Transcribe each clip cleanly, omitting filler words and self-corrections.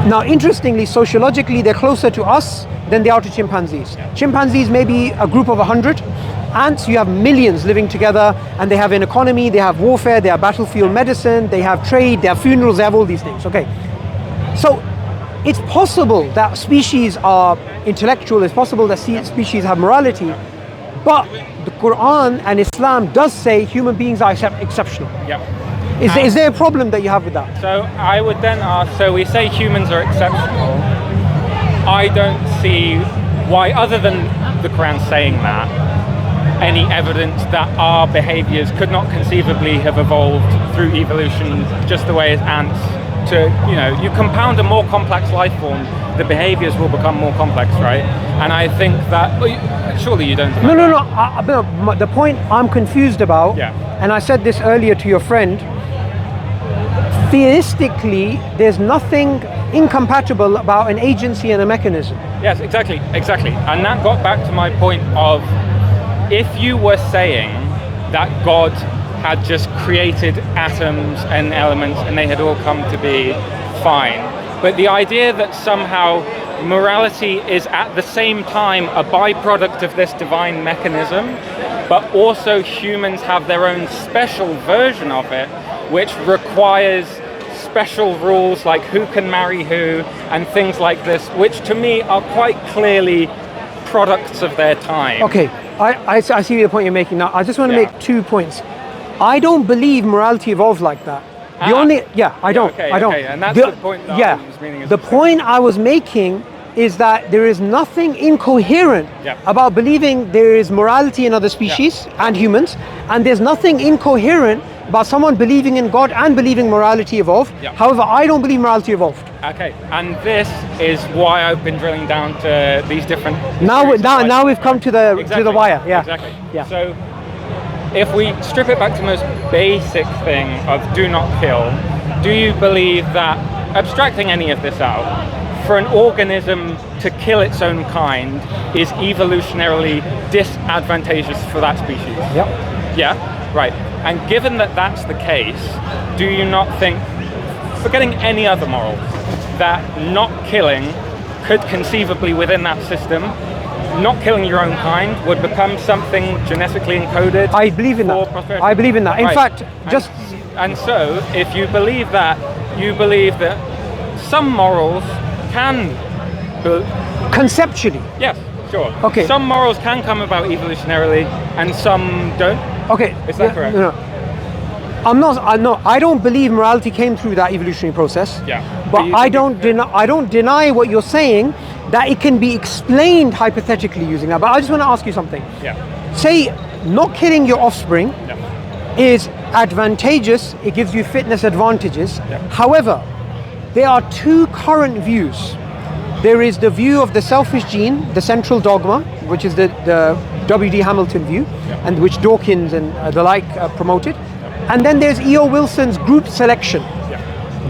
Now, interestingly, sociologically, they're closer to us than they are to chimpanzees. Yeah. Chimpanzees may be a group of 100. Ants, you have millions living together, and they have an economy, they have warfare, they have battlefield medicine, they have trade, they have funerals, they have all these things. Okay, so it's possible that species are intellectual, it's possible that species have morality, but the Quran and Islam does say human beings are exceptional. Yeah. Is there a problem that you have with that? So I would then ask, so we say humans are exceptional. I don't see why, other than the Quran saying that, any evidence that our behaviors could not conceivably have evolved through evolution just the way as ants to, you compound a more complex life form, the behaviors will become more complex, right? And I think that, surely you don't deny that. No. The point I'm confused about, and I said this earlier to your friend, theistically, there's nothing incompatible about an agency and a mechanism. Yes, exactly. And that got back to my point of, if you were saying that God had just created atoms and elements and they had all come to be, fine. But the idea that somehow morality is at the same time a byproduct of this divine mechanism, but also humans have their own special version of it, which requires special rules like who can marry who and things like this, which to me are quite clearly products of their time. Okay, I see the point you're making now. I just want to make 2 points. I don't believe morality evolved like that. I don't. Okay, I don't. Okay. And that's the point that I was meaning. The point I was making is that there is nothing incoherent about believing there is morality in other species and humans, and there's nothing incoherent about someone believing in God and believing morality evolved. However, I don't believe morality evolved. Okay, and this is why I've been drilling down to these different. Now we've come to the wire. Yeah. Exactly. Yeah. So, if we strip it back to the most basic thing of do not kill, do you believe that, abstracting any of this out, for an organism to kill its own kind is evolutionarily disadvantageous for that species? Yep. Yeah? Right. And given that that's the case, do you not think, forgetting any other morals, that not killing could conceivably within that system, not killing your own kind would become something genetically encoded? I believe in that. Prosperity? I believe in that. In fact, And so, if you believe that some morals can... Conceptually. Yes, sure. Okay. Some morals can come about evolutionarily and some don't. Okay. Is that correct? No. I don't believe morality came through that evolutionary process. Yeah. But I don't deny what you're saying, that it can be explained hypothetically using that. But I just want to ask you something. Yeah. Say not killing your offspring is advantageous, it gives you fitness advantages. Yeah. However, there are two current views. There is the view of the selfish gene, the central dogma, which is the W.D. Hamilton view, and which Dawkins and the like promoted. And then there's E.O. Wilson's group selection.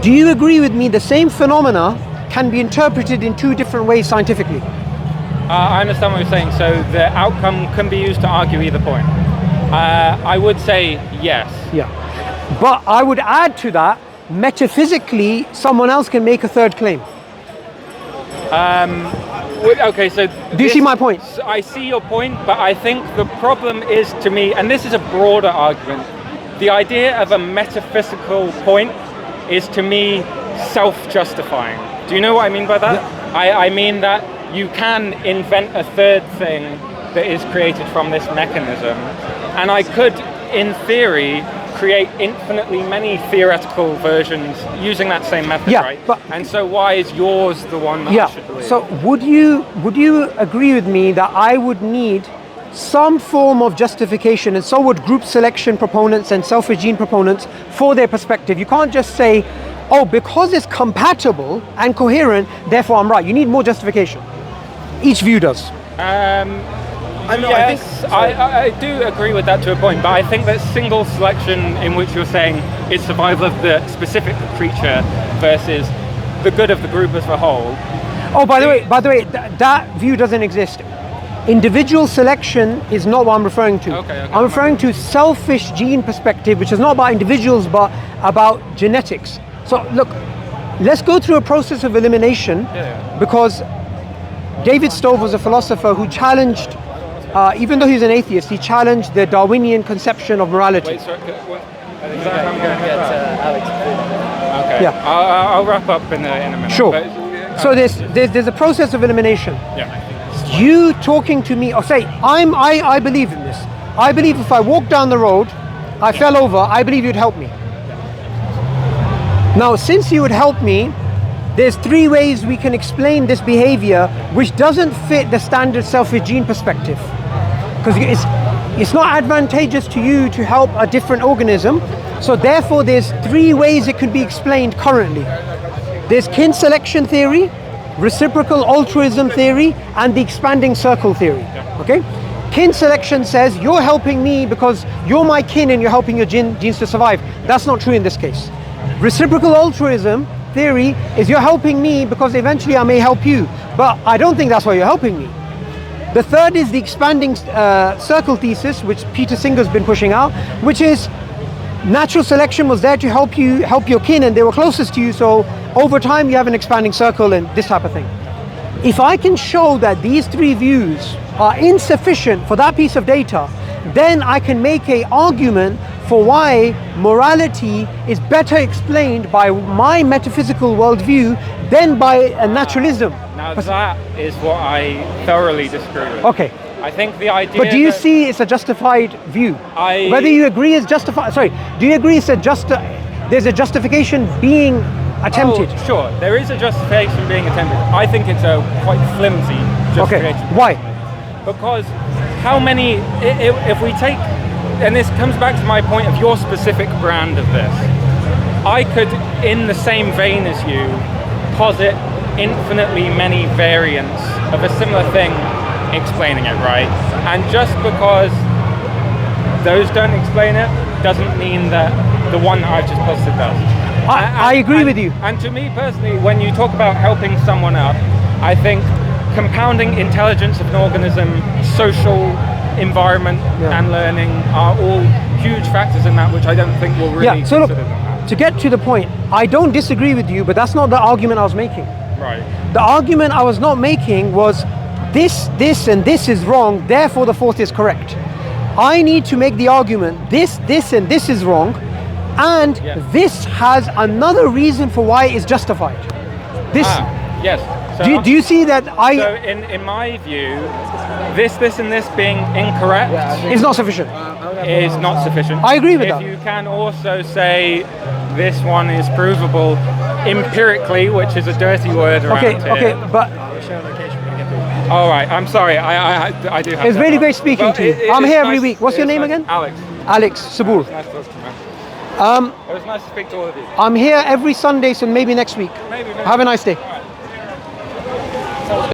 Do you agree with me the same phenomena can be interpreted in two different ways scientifically? I understand what you're saying. So the outcome can be used to argue either point. I would say yes. Yeah. But I would add to that, metaphysically, someone else can make a third claim. Okay, so... Do you see my point? I see your point, but I think the problem is, to me, and this is a broader argument, the idea of a metaphysical point is, to me, self-justifying. Do you know what I mean by that? Yeah. I mean that you can invent a third thing that is created from this mechanism, and I could, in theory, create infinitely many theoretical versions using that same method, right? And so why is yours the one that I should believe? So would you agree with me that I would need some form of justification, and so would group selection proponents and selfish gene proponents, for their perspective? You can't just say, oh, because it's compatible and coherent, therefore I'm right. You need more justification. Each view does. Yes, I do agree with that to a point, but I think that single selection, in which you're saying it's survival of the specific creature versus the good of the group as a whole. Oh, by the way, that view doesn't exist. Individual selection is not what I'm referring to. Okay, I'm referring to selfish gene perspective, which is not about individuals but about genetics. So look, let's go through a process of elimination, because David Stove was a philosopher who challenged, even though he's an atheist, he challenged the Darwinian conception of morality. Wait, sorry, I'm going to get Alex. Okay. Yeah. I'll wrap up in a minute. Sure. But, So there's a process of elimination. yeah. You talking to me, or say, I believe in this. I believe if I walk down the road, I fell over, I believe you'd help me. Now, since you would help me, there's 3 ways we can explain this behavior which doesn't fit the standard selfish gene perspective. Because it's not advantageous to you to help a different organism. So therefore, there's 3 ways it could be explained currently. There's kin selection theory, reciprocal altruism theory, and the expanding circle theory. Okay? Kin selection says you're helping me because you're my kin and you're helping your genes to survive. That's not true in this case. Reciprocal altruism theory is you're helping me because eventually I may help you, but I don't think that's why you're helping me. The third is the expanding circle thesis, which Peter Singer's been pushing out, which is natural selection was there to help your kin, and they were closest to you, so over time you have an expanding circle and this type of thing. If I can show that these 3 views are insufficient for that piece of data, then I can make an argument for why morality is better explained by my metaphysical worldview than by a naturalism. Now that is what I thoroughly disagree with. Okay. I think the idea. But do you see it's a justified view? Whether you agree it's justified. Sorry. Do you agree it's there's a justification being attempted? Oh, sure. There is a justification being attempted. I think it's a quite flimsy justification. Okay. Why? Because how many? If we take, and this comes back to my point of your specific brand of this, I could, in the same vein as you, posit infinitely many variants of a similar thing explaining it, right? And just because those don't explain it doesn't mean that the one that I've just posited does. I agree with you. And to me personally, when you talk about helping someone up, I think compounding intelligence of an organism, social environment and learning are all huge factors in that, which I don't think will really so look, consider them. to get to the point, I don't disagree with you, but that's not the argument I was making. Right. The argument I was not making was this, and this is wrong, therefore the 4th is correct. I need to make the argument this, and this is wrong, and this has another reason for why it's justified. This. Yes. So do you see that So in my view, this, and this being incorrect is not sufficient. Is not sufficient. I agree with that. If you can also say this one is provable empirically, which is a dirty word around here. Okay, but all right, I'm sorry. I do have. It's really great speaking to you. I'm here every week. What's your name again? Alex. Alex Subboor. Nice talking to you. It was nice to speak to all of you. I'm here every Sunday, so maybe next week. Maybe. Have a nice day.